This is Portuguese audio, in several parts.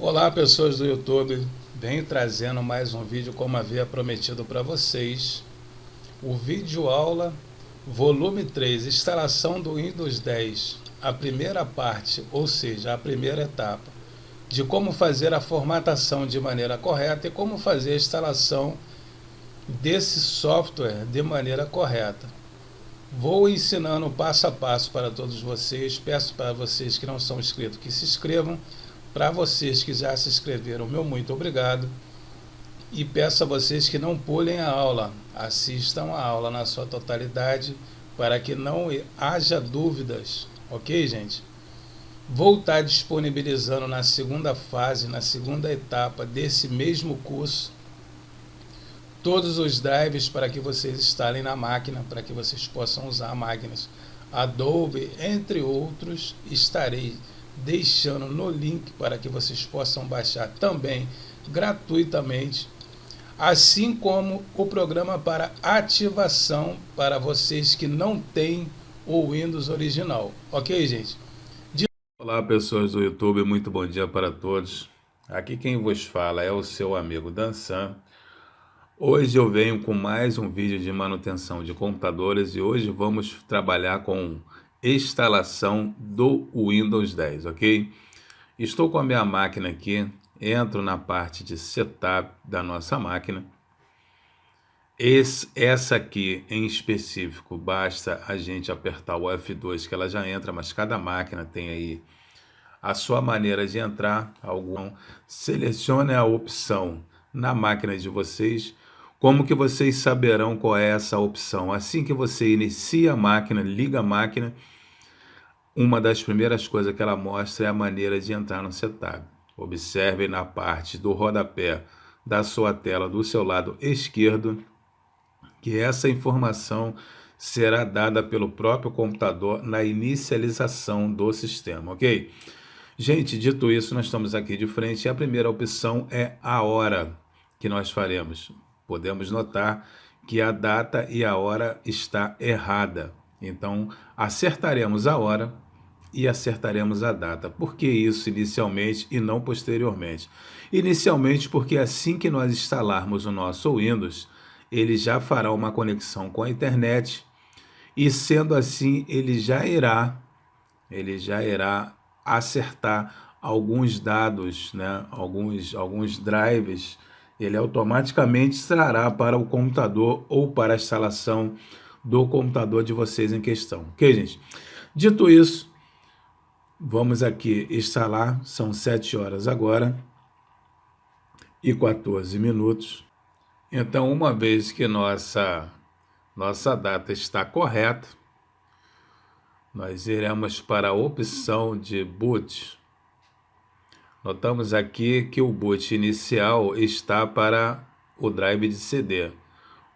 Olá, pessoas do YouTube. Venho trazendo mais um vídeo como havia prometido para vocês. O vídeo aula volume 3, instalação do Windows 10. A primeira parte, ou seja, a primeira etapa, de como fazer a formatação de maneira correta e como fazer a instalação desse software de maneira correta. Vou ensinando passo a passo para todos vocês. Peço para vocês que não são inscritos que se inscrevam. Para vocês que já se inscreveram, meu muito obrigado. E peço a vocês que não pulem a aula. Assistam a aula na sua totalidade para que não haja dúvidas. Ok, gente? Vou estar disponibilizando na segunda fase, na segunda etapa desse mesmo curso, todos os drives para que vocês instalem na máquina, para que vocês possam usar máquinas Adobe, entre outros. Estarei deixando no link para que vocês possam baixar também gratuitamente, assim como o programa para ativação para vocês que não têm o Windows original. Ok, gente? Olá, pessoas do YouTube, muito bom dia para todos. Aqui quem vos fala é o seu amigo Dansan. Hoje eu venho com mais um vídeo de manutenção de computadores e hoje vamos trabalhar com instalação do Windows 10, ok? Estou com a minha máquina aqui, entro na parte de setup da nossa máquina. Essa aqui em específico, basta a gente apertar o F2 que ela já entra, mas cada máquina tem aí a sua maneira de entrar. Selecione a opção na máquina de vocês. Como que vocês saberão qual é essa opção? Assim que você inicia a máquina, liga a máquina, uma das primeiras coisas que ela mostra é a maneira de entrar no setup. Observe na parte do rodapé da sua tela do seu lado esquerdo que essa informação será dada pelo próprio computador na inicialização do sistema, ok? Gente, dito isso, nós estamos aqui de frente e a primeira opção é a hora que nós faremos. Podemos notar que a data e a hora está errada. Então, acertaremos a hora e acertaremos a data. Por que isso inicialmente e não posteriormente? Inicialmente porque assim que nós instalarmos o nosso Windows, ele já fará uma conexão com a internet e sendo assim, ele já irá acertar alguns dados, né? alguns drives, ele automaticamente trará para o computador ou para a instalação do computador de vocês em questão. Ok, gente? Dito isso, vamos aqui instalar, são 7 horas agora e 14 minutos. Então, uma vez que nossa data está correta, nós iremos para a opção de boot. Notamos aqui que o boot inicial está para o drive de CD.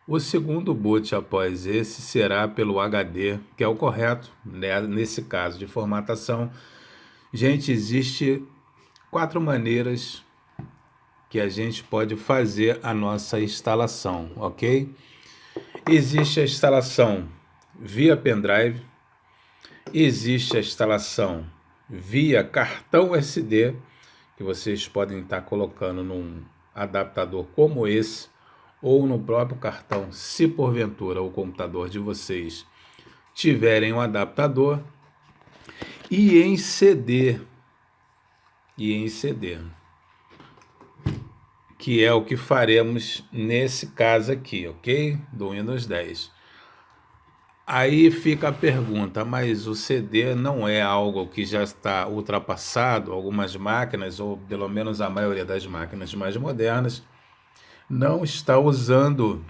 O segundo boot após esse será pelo HD, que é o correto, né? Nesse caso de formatação. Gente, existe 4 maneiras que a gente pode fazer a nossa instalação, ok? Existe a instalação via pendrive, existe a instalação via cartão SD, que vocês podem estar colocando num adaptador como esse, ou no próprio cartão, se porventura o computador de vocês tiverem um adaptador, e em CD, que é o que faremos nesse caso aqui, ok? Do Windows 10. Aí fica a pergunta, mas o CD não é algo que já está ultrapassado? Algumas máquinas, ou pelo menos a maioria das máquinas mais modernas, não está usando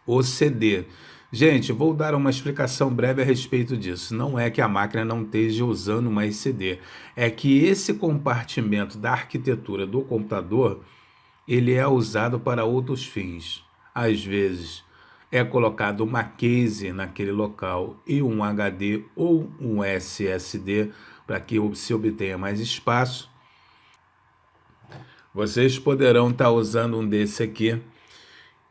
o CD. Gente, vou dar uma explicação breve a respeito disso. Não é que a máquina não esteja usando mais CD, é que esse compartimento da arquitetura do computador, ele é usado para outros fins. Às vezes é colocado uma case naquele local e um HD ou um SSD para que se obtenha mais espaço. Vocês poderão estar usando um desse aqui,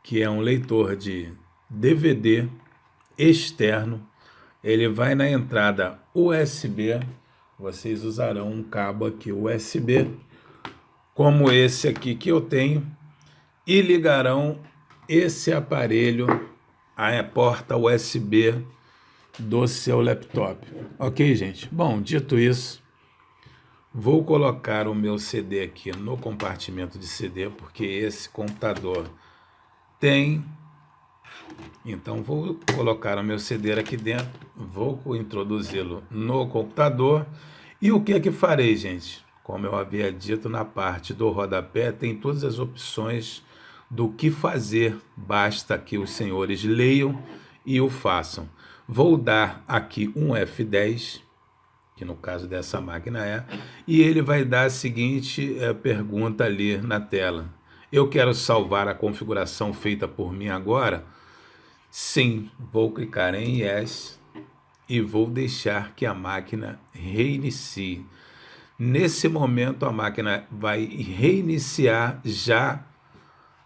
que é um leitor de DVD externo. Ele vai na entrada USB. Vocês usarão um cabo aqui USB como esse aqui que eu tenho, e ligarão esse aparelho à porta USB do seu laptop. Ok, gente? Bom, dito isso, vou colocar o meu CD aqui no compartimento de CD, porque esse computador tem. Então, vou colocar o meu CD aqui dentro, vou introduzi-lo no computador. E o que é que farei, gente? Como eu havia dito, na parte do rodapé tem todas as opções do que fazer. Basta que os senhores leiam e o façam. Vou dar aqui um F10, que no caso dessa máquina é, e ele vai dar a seguinte pergunta ali na tela. Eu quero salvar a configuração feita por mim agora? Sim, vou clicar em Yes e vou deixar que a máquina reinicie. Nesse momento a máquina vai reiniciar, já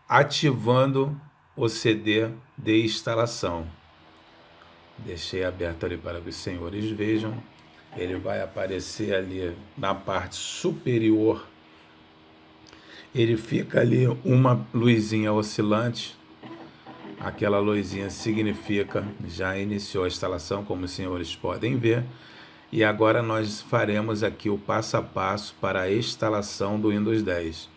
ativando o CD de instalação. Deixei aberto ali para que os senhores vejam. Ele vai aparecer ali na parte superior. Ele fica ali uma luzinha oscilante. Aquela luzinha significa já iniciou a instalação, como os senhores podem ver. E agora nós faremos aqui o passo a passo para a instalação do Windows 10.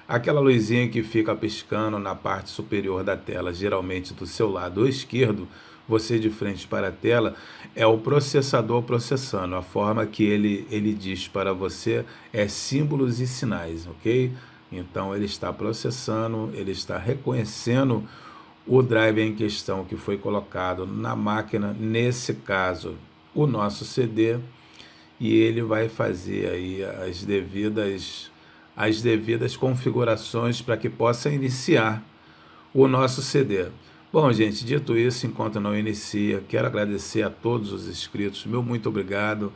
Aquela luzinha que fica piscando na parte superior da tela, geralmente do seu lado esquerdo, você de frente para a tela, é o processador processando. A forma que ele diz para você é símbolos e sinais, ok? Então ele está processando, ele está reconhecendo o drive em questão que foi colocado na máquina, nesse caso o nosso CD, e ele vai fazer aí as devidas configurações para que possa iniciar o nosso CD. Bom, gente, dito isso, enquanto não inicia, quero agradecer a todos os inscritos, meu muito obrigado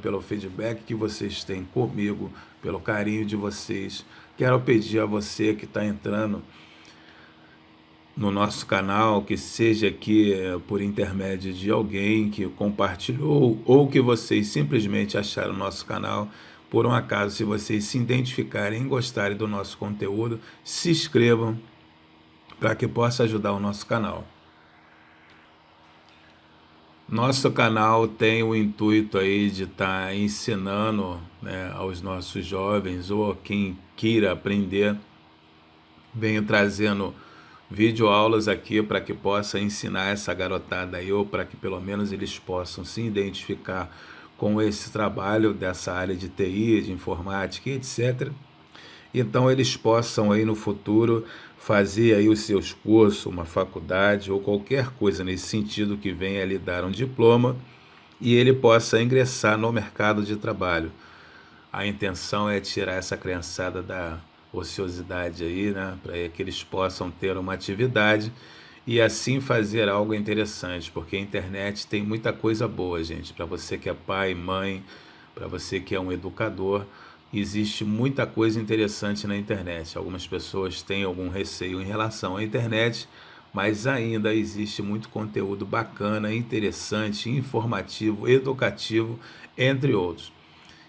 pelo feedback que vocês têm comigo, pelo carinho de vocês. Quero pedir a você que está entrando no nosso canal, que seja aqui por intermédio de alguém que compartilhou ou que vocês simplesmente acharam o nosso canal. Por um acaso, se vocês se identificarem e gostarem do nosso conteúdo, se inscrevam para que possa ajudar o nosso canal. Nosso canal tem o intuito aí de estar ensinando, né, aos nossos jovens ou a quem queira aprender. Venho trazendo videoaulas aqui para que possa ensinar essa garotada aí, ou para que pelo menos eles possam se identificar com esse trabalho dessa área de TI, de informática, etc. Então eles possam aí no futuro fazer aí os seus cursos, uma faculdade ou qualquer coisa nesse sentido que venha lhe dar um diploma e ele possa ingressar no mercado de trabalho. A intenção é tirar essa criançada da ociosidade aí, né, para que eles possam ter uma atividade e assim fazer algo interessante, porque a internet tem muita coisa boa, gente. Para você que é pai, mãe, para você que é um educador, existe muita coisa interessante na internet. Algumas pessoas têm algum receio em relação à internet, mas ainda existe muito conteúdo bacana, interessante, informativo, educativo, entre outros.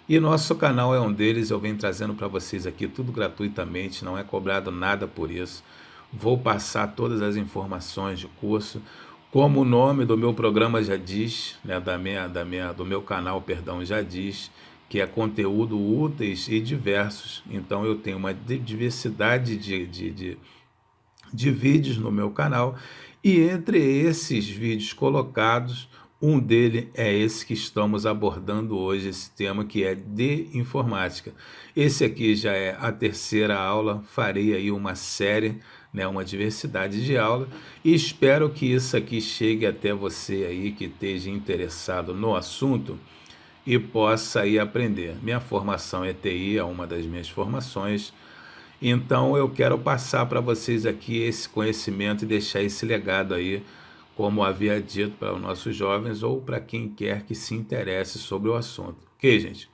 E nosso canal é um deles, eu venho trazendo para vocês aqui tudo gratuitamente, não é cobrado nada por isso. Vou passar todas as informações de curso, como o nome do meu programa já diz, né, do meu canal, perdão, já diz, que é conteúdo úteis e diversos. Então eu tenho uma diversidade de vídeos no meu canal, e entre esses vídeos colocados, um dele é esse que estamos abordando hoje, esse tema que é de informática. Esse aqui já é a terceira aula, farei aí uma série, né, uma diversidade de aula, e espero que isso aqui chegue até você aí que esteja interessado no assunto e possa aí aprender. Minha formação é TI, é uma das minhas formações, então eu quero passar para vocês aqui esse conhecimento e deixar esse legado aí, como havia dito, para os nossos jovens ou para quem quer que se interesse sobre o assunto. Ok, gente?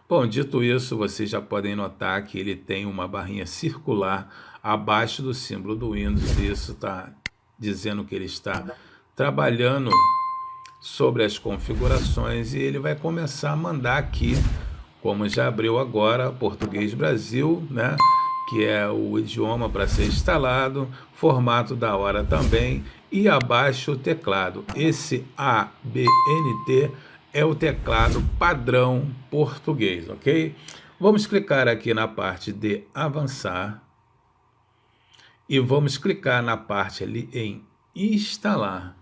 Bom, dito isso, vocês já podem notar que ele tem uma barrinha circular abaixo do símbolo do Windows. Isso está dizendo que ele está trabalhando sobre as configurações e ele vai começar a mandar aqui como já abriu agora, Português Brasil, né? Que é o idioma para ser instalado, formato da hora também, e abaixo o teclado. Esse ABNT é o teclado padrão português, ok? Vamos clicar aqui na parte de avançar e vamos clicar na parte ali em instalar.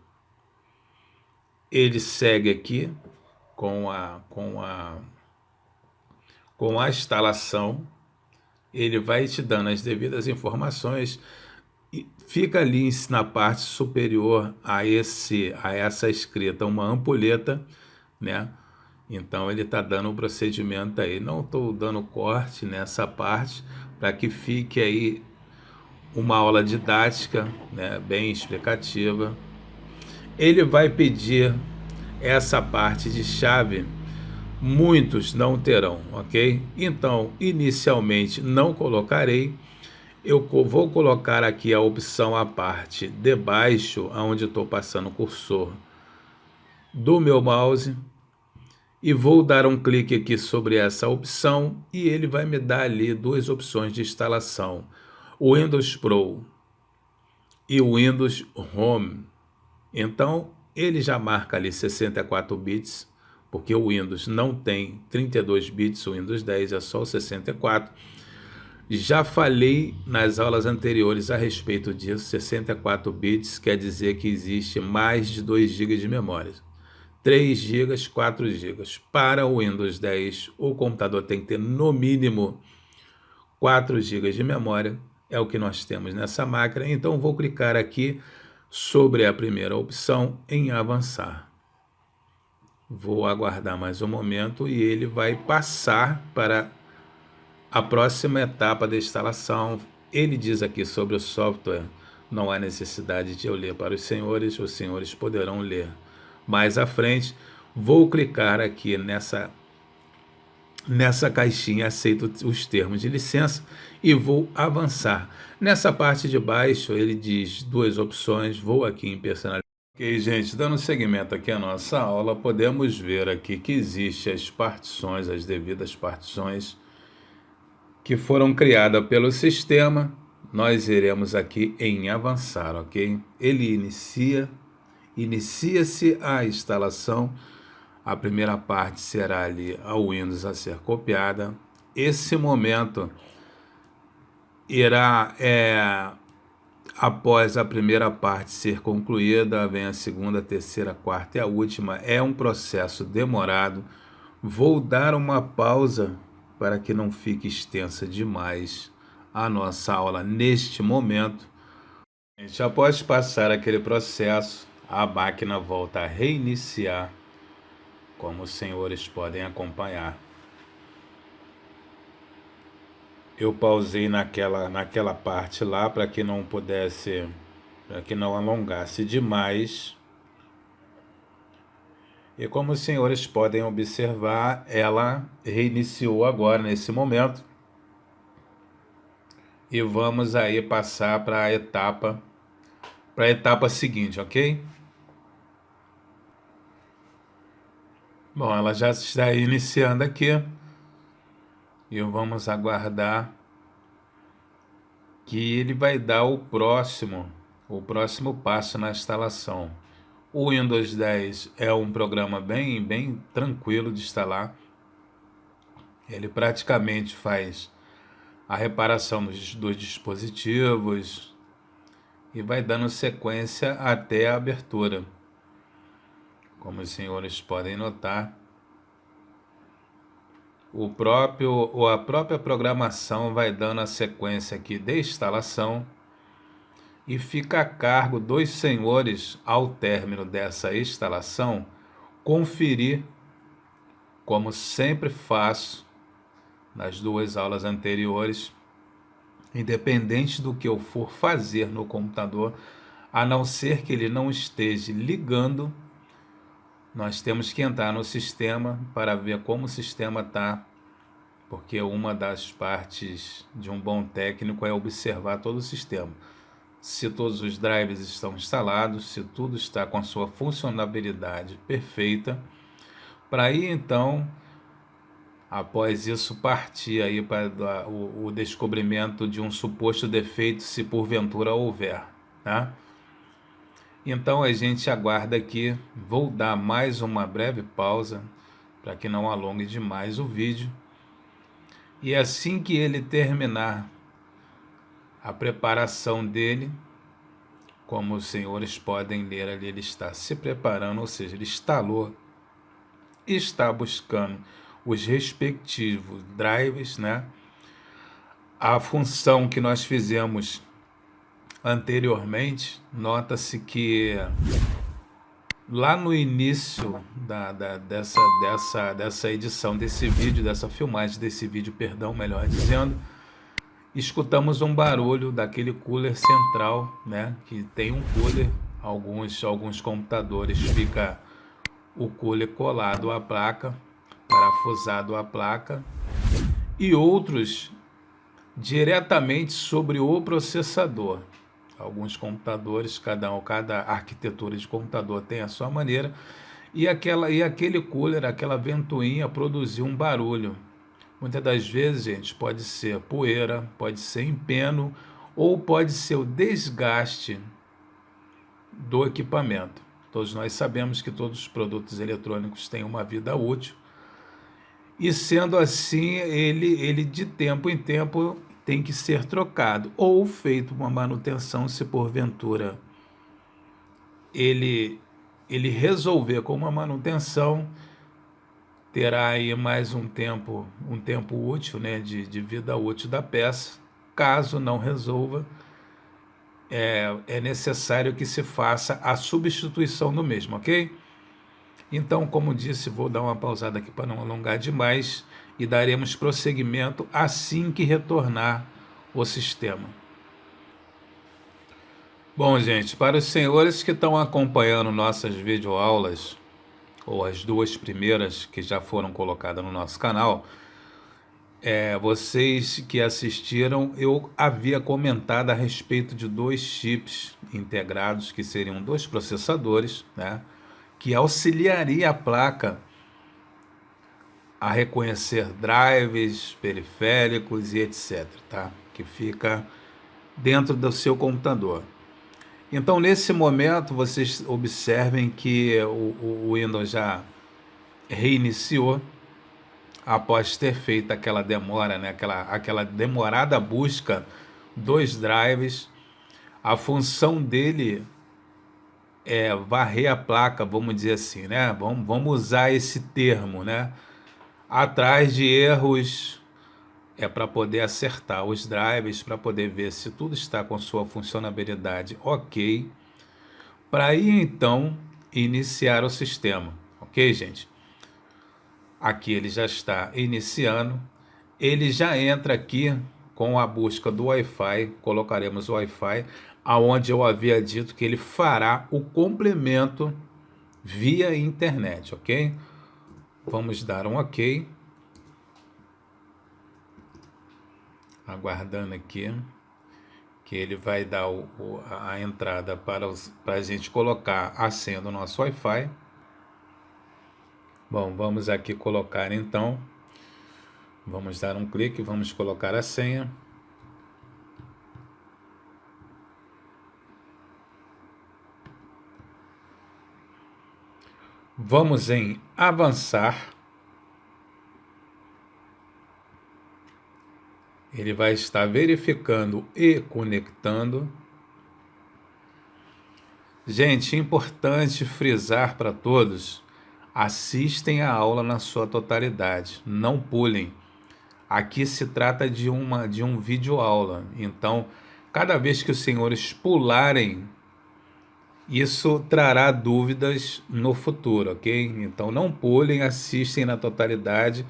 Ele segue aqui com a instalação. Ele vai te dando as devidas informações e fica ali na parte superior a essa escrita uma ampulheta, né? Então ele está dando um procedimento aí. Não estou dando corte nessa parte para que fique aí uma aula didática, né? Bem explicativa. Ele vai pedir essa parte de chave. Muitos não terão, ok? Então, inicialmente não colocarei. Eu vou colocar aqui a opção à parte de baixo, onde estou passando o cursor do meu mouse. E vou dar um clique aqui sobre essa opção e ele vai me dar ali duas opções de instalação. O Windows Pro e o Windows Home. Então, ele já marca ali 64 bits, porque o Windows não tem 32 bits, o Windows 10 é só o 64. Já falei nas aulas anteriores a respeito disso, 64 bits quer dizer que existe mais de 2 GB de memória. 3 GB, 4 GB. Para o Windows 10, o computador tem que ter no mínimo 4 GB de memória, é o que nós temos nessa máquina. Então vou clicar aqui sobre a primeira opção em avançar. Vou aguardar mais um momento e ele vai passar para a próxima etapa da instalação. Ele diz aqui sobre o software, não há necessidade de eu ler para os senhores poderão ler mais à frente. Vou clicar aqui nessa caixinha, aceito os termos de licença e vou avançar. Nessa parte de baixo ele diz duas opções, vou aqui em personalizar. Ok, gente, dando seguimento aqui à nossa aula, podemos ver aqui que existem as partições, as devidas partições que foram criadas pelo sistema. Nós iremos aqui em avançar, ok? Ele inicia-se a instalação. A primeira parte será ali a Windows a ser copiada. Esse momento irá, após a primeira parte ser concluída, vem a segunda, terceira, quarta e a última. É um processo demorado. Vou dar uma pausa para que não fique extensa demais a nossa aula neste momento. Após passar aquele processo, a máquina volta a reiniciar, como os senhores podem acompanhar. Eu pausei naquela parte lá para que não alongasse demais. E como os senhores podem observar, ela reiniciou agora nesse momento. E vamos aí passar para a etapa seguinte, ok? Bom, ela já está iniciando aqui. E vamos aguardar que ele vai dar o próximo passo na instalação. O Windows 10 é um programa bem tranquilo de instalar. Ele praticamente faz a reparação dos dispositivos e vai dando sequência até a abertura. Como os senhores podem notar, a própria programação vai dando a sequência aqui de instalação e fica a cargo dos senhores, ao término dessa instalação, conferir, como sempre faço nas duas aulas anteriores, independente do que eu for fazer no computador, a não ser que ele não esteja ligando, nós temos que entrar no sistema para ver como o sistema está, porque uma das partes de um bom técnico é observar todo o sistema. Se todos os drivers estão instalados, se tudo está com a sua funcionalidade perfeita, para aí então após isso partir aí para o descobrimento de um suposto defeito, se porventura houver, tá? Então a gente aguarda aqui. Vou dar mais uma breve pausa para que não alongue demais o vídeo. E assim que ele terminar a preparação dele, como os senhores podem ler ali, ele está se preparando, ou seja, ele instalou, está buscando os respectivos drivers, né? A função que nós fizemos anteriormente, nota-se que lá no início dessa edição desse vídeo, dessa filmagem desse vídeo, perdão, melhor dizendo, escutamos um barulho daquele cooler central, né? Que tem um cooler, alguns computadores fica o cooler colado à placa, parafusado à placa, e outros diretamente sobre o processador. Alguns computadores, cada arquitetura de computador tem a sua maneira, e aquele cooler, aquela ventoinha produziu um barulho. Muitas das vezes, gente, pode ser poeira, pode ser empeno, ou pode ser o desgaste do equipamento. Todos nós sabemos que todos os produtos eletrônicos têm uma vida útil, e sendo assim, ele de tempo em tempo tem que ser trocado, ou feito uma manutenção, se porventura ele resolver com uma manutenção, terá aí mais um tempo útil, né, de vida útil da peça. Caso não resolva, é necessário que se faça a substituição do mesmo, ok? Então, como disse, vou dar uma pausada aqui para não alongar demais e daremos prosseguimento assim que retornar o sistema. Bom, gente, para os senhores que estão acompanhando nossas videoaulas, ou as duas primeiras que já foram colocadas no nosso canal, vocês que assistiram, eu havia comentado a respeito de dois chips integrados, que seriam dois processadores, né, que auxiliaria a placa a reconhecer drives, periféricos e etc, tá? Que fica dentro do seu computador. Então, nesse momento, vocês observem que o Windows já reiniciou após ter feito aquela demora, né? aquela demorada busca dos drives. A função dele é varrer a placa, vamos dizer assim, né? Vamos usar esse termo, né? Atrás de erros, para poder acertar os drivers, para poder ver se tudo está com sua funcionalidade ok, para aí então iniciar o sistema, ok, gente? Aqui ele já está iniciando, ele já entra aqui com a busca do Wi-Fi, colocaremos o Wi-Fi, aonde eu havia dito que ele fará o complemento via internet, ok? Vamos dar um ok. Aguardando aqui, que ele vai dar a entrada para a gente colocar a senha do nosso Wi-Fi. Bom, vamos aqui colocar então. Vamos dar um clique, vamos colocar a senha. Vamos em avançar. Ele vai estar verificando e conectando. Gente, importante frisar para todos, assistem a aula na sua totalidade, não pulem. Aqui se trata de um vídeo aula, então cada vez que os senhores pularem, isso trará dúvidas no futuro, ok? Então não pulem, assistem na totalidade,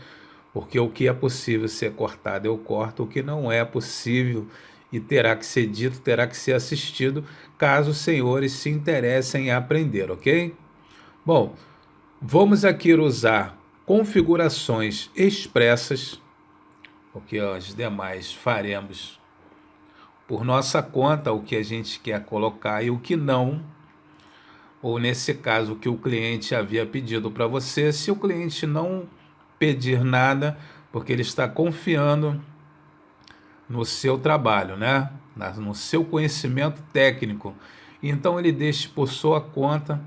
porque o que é possível ser cortado eu corto, o que não é possível e terá que ser dito, terá que ser assistido, caso os senhores se interessem em aprender, ok? Bom, vamos aqui usar configurações expressas, porque as demais faremos por nossa conta, o que a gente quer colocar e o que não, ou nesse caso o que o cliente havia pedido para você. Se o cliente não pedir nada, porque ele está confiando no seu trabalho, né? No seu conhecimento técnico. Então ele deixa por sua conta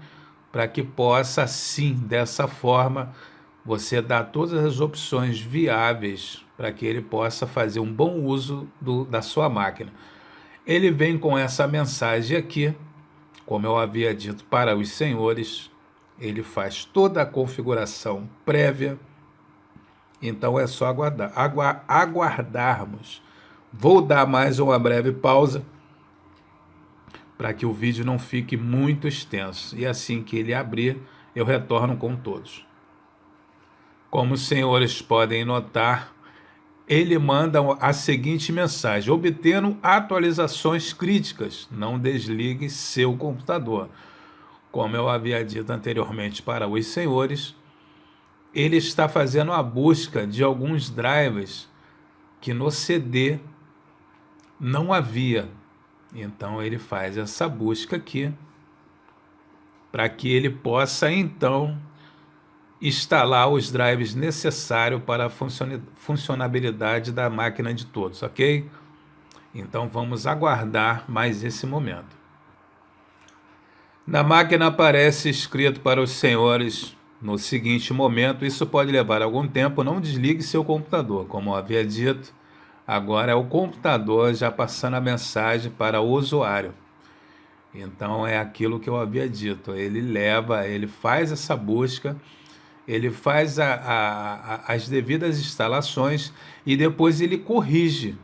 para que possa, assim, dessa forma, você dar todas as opções viáveis para que ele possa fazer um bom uso da sua máquina. Ele vem com essa mensagem aqui, como eu havia dito para os senhores, ele faz toda a configuração prévia, então é só aguardarmos. Vou dar mais uma breve pausa para que o vídeo não fique muito extenso. E assim que ele abrir, eu retorno com todos. Como os senhores podem notar, ele manda a seguinte mensagem: obtendo atualizações críticas, não desligue seu computador. Como eu havia dito anteriormente para os senhores, ele está fazendo a busca de alguns drivers que no CD não havia. Então ele faz essa busca aqui para que ele possa então instalar os drivers necessários para a funcionabilidade da máquina de todos, ok? Então vamos aguardar mais esse momento. Na máquina aparece escrito para os senhores no seguinte momento: isso pode levar algum tempo, não desligue seu computador. Como eu havia dito, agora é o computador já passando a mensagem para o usuário. Então é aquilo que eu havia dito, ele faz essa busca, ele faz as devidas instalações e depois ele corrige,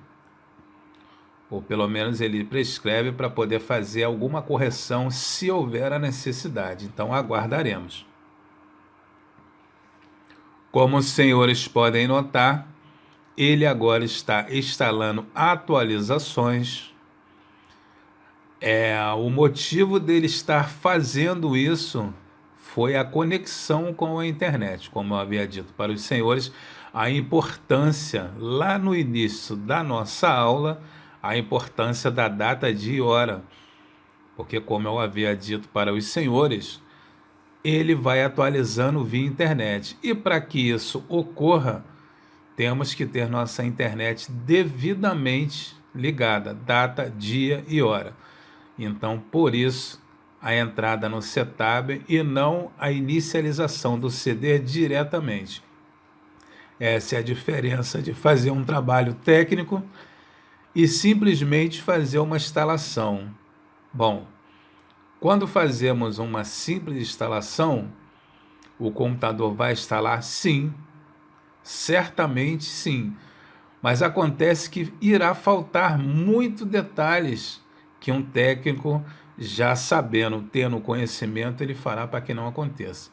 ou pelo menos ele prescreve para poder fazer alguma correção se houver a necessidade. Então aguardaremos. Como os senhores podem notar, ele agora está instalando atualizações. O motivo dele estar fazendo isso foi a conexão com a internet. Como eu havia dito para os senhores, a importância, lá no início da nossa aula, a importância da data, dia e hora. Porque, como eu havia dito para os senhores, ele vai atualizando via internet. E para que isso ocorra, temos que ter nossa internet devidamente ligada, data, dia e hora. Então, por isso, a entrada no setup e não a inicialização do CD diretamente. Essa é a diferença de fazer um trabalho técnico e simplesmente fazer uma instalação. Bom, quando fazemos uma simples instalação, o computador vai instalar? Sim, certamente sim. Mas acontece que irá faltar muitos detalhes que um técnico, já sabendo, tendo conhecimento, ele fará para que não aconteça.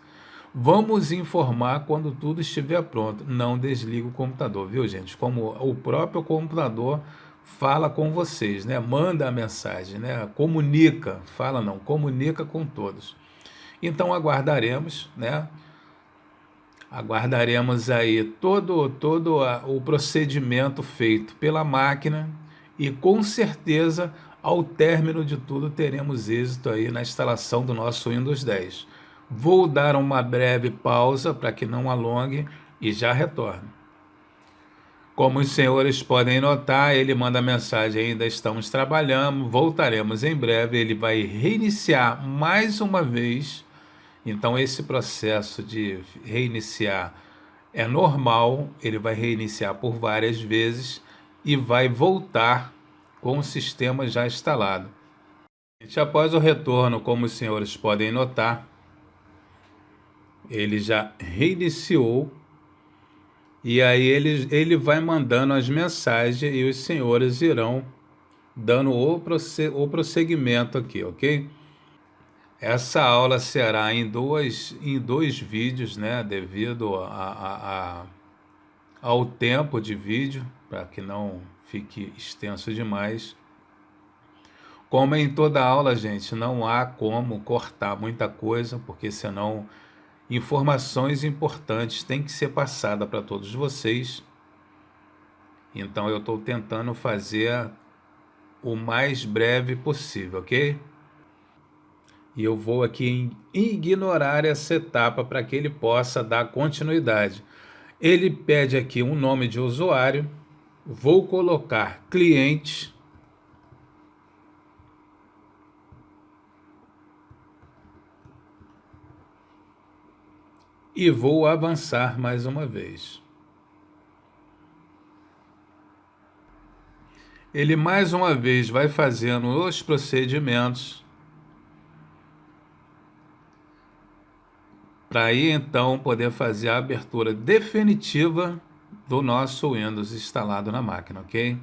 Vamos informar quando tudo estiver pronto. Não desligue o computador, viu, gente? Como o próprio computador fala com vocês, né? Manda a mensagem, né? Comunica, fala não, comunica com todos. Então aguardaremos, né? Aguardaremos aí todo o procedimento feito pela máquina e com certeza ao término de tudo teremos êxito aí na instalação do nosso Windows 10. Vou dar uma breve pausa para que não alongue e já retorno. Como os senhores podem notar, ele manda mensagem: ainda estamos trabalhando, voltaremos em breve. Ele vai reiniciar mais uma vez. Então esse processo de reiniciar é normal, ele vai reiniciar por várias vezes e vai voltar com o sistema já instalado. Após o retorno, como os senhores podem notar, ele já reiniciou e aí ele vai mandando as mensagens e os senhores irão dando o prosseguimento aqui, ok? Essa aula será em dois vídeos, né, devido ao tempo de vídeo, para que não fique extenso demais. Como em toda aula, gente, não há como cortar muita coisa, porque senão informações importantes têm que ser passadas para todos vocês. Então eu estou tentando fazer o mais breve possível, ok? E eu vou aqui ignorar essa etapa para que ele possa dar continuidade. Ele pede aqui um nome de usuário, vou colocar cliente, e vou avançar mais uma vez. Ele mais uma vez vai fazendo os procedimentos para aí então poder fazer a abertura definitiva do nosso Windows instalado na máquina, ok?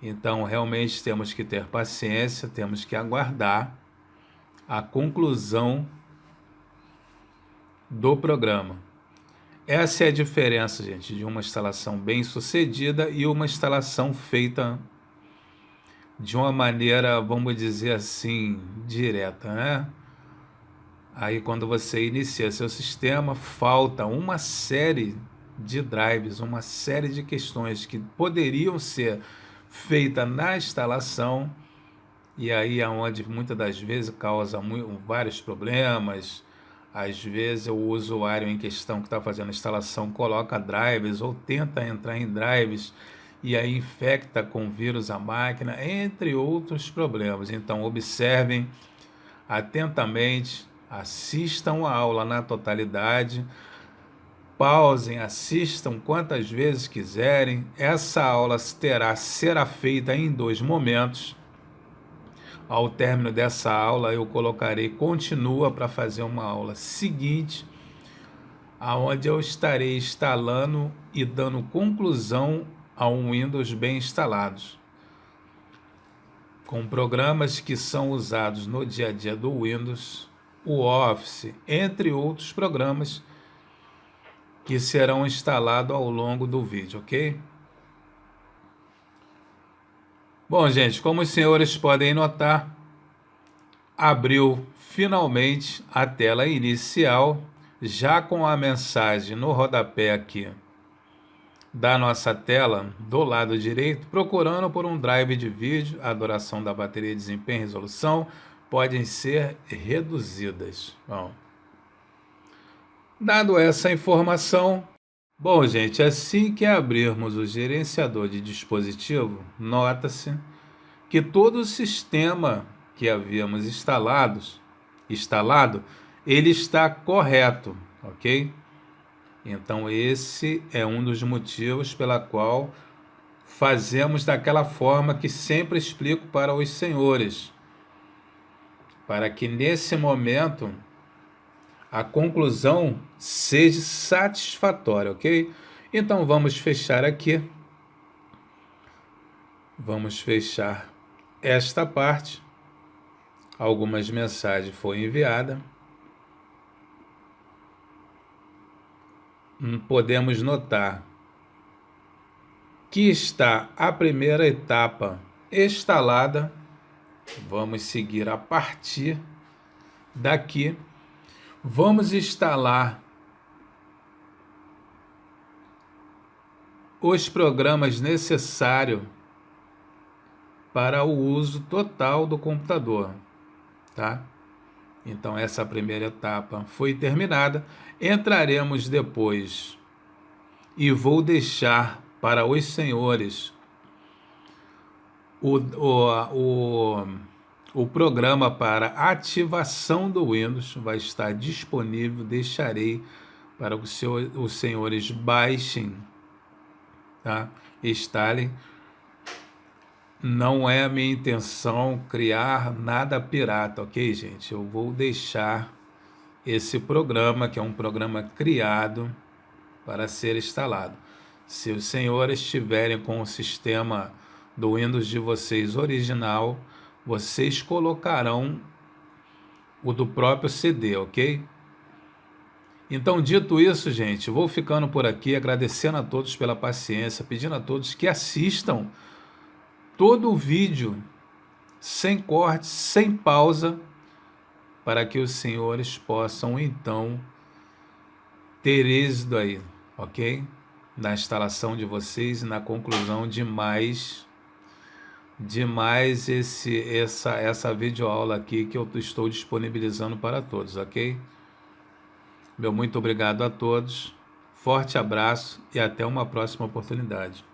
Então realmente temos que ter paciência, temos que aguardar a conclusão do programa. Essa é a diferença, gente, de uma instalação bem sucedida e uma instalação feita de uma maneira, vamos dizer assim, direta, né? Aí quando você inicia seu sistema, falta uma série de drives, uma série de questões que poderiam ser feitas na instalação, e aí é onde muitas das vezes causa vários problemas. Às vezes o usuário em questão que está fazendo a instalação coloca drives ou tenta entrar em drives e aí infecta com vírus a máquina, entre outros problemas. Então observem atentamente, assistam a aula na totalidade, pausem, assistam quantas vezes quiserem. Essa aula será feita em 2 momentos. Ao término dessa aula, eu colocarei continua para fazer uma aula seguinte, aonde eu estarei instalando e dando conclusão a um Windows bem instalados, com programas que são usados no dia a dia do Windows, o Office, entre outros programas que serão instalados ao longo do vídeo, ok? Bom, gente, como os senhores podem notar, abriu finalmente a tela inicial, já com a mensagem no rodapé aqui da nossa tela, do lado direito, procurando por um drive de vídeo, a duração da bateria, desempenho e resolução podem ser reduzidas. Bom, dado essa informação, bom, gente, assim que abrirmos o gerenciador de dispositivo, nota-se que todo o sistema que havíamos instalado, ele está correto, ok? Então esse é um dos motivos pela qual fazemos daquela forma que sempre explico para os senhores, para que nesse momento a conclusão seja satisfatória, ok? Então vamos fechar aqui. Vamos fechar esta parte. Algumas mensagens foram enviadas. Podemos notar que está a primeira etapa instalada. Vamos seguir a partir daqui. Vamos instalar os programas necessários para o uso total do computador, tá? Então essa primeira etapa foi terminada. Entraremos depois e vou deixar para os senhores o programa para ativação do Windows. Vai estar disponível, deixarei para que os senhores baixem, tá? Instalem. Não é a minha intenção criar nada pirata, ok, gente? Eu vou deixar esse programa, que é um programa criado para ser instalado. Se os senhores estiverem com o sistema do Windows de vocês original, vocês colocarão o do próprio CD, ok? Então, dito isso, gente, vou ficando por aqui, agradecendo a todos pela paciência, pedindo a todos que assistam todo o vídeo, sem corte, sem pausa, para que os senhores possam, então, ter êxito aí, ok? Na instalação de vocês e na conclusão de mais essa videoaula aqui que eu estou disponibilizando para todos, ok? Meu muito obrigado a todos. Forte abraço e até uma próxima oportunidade.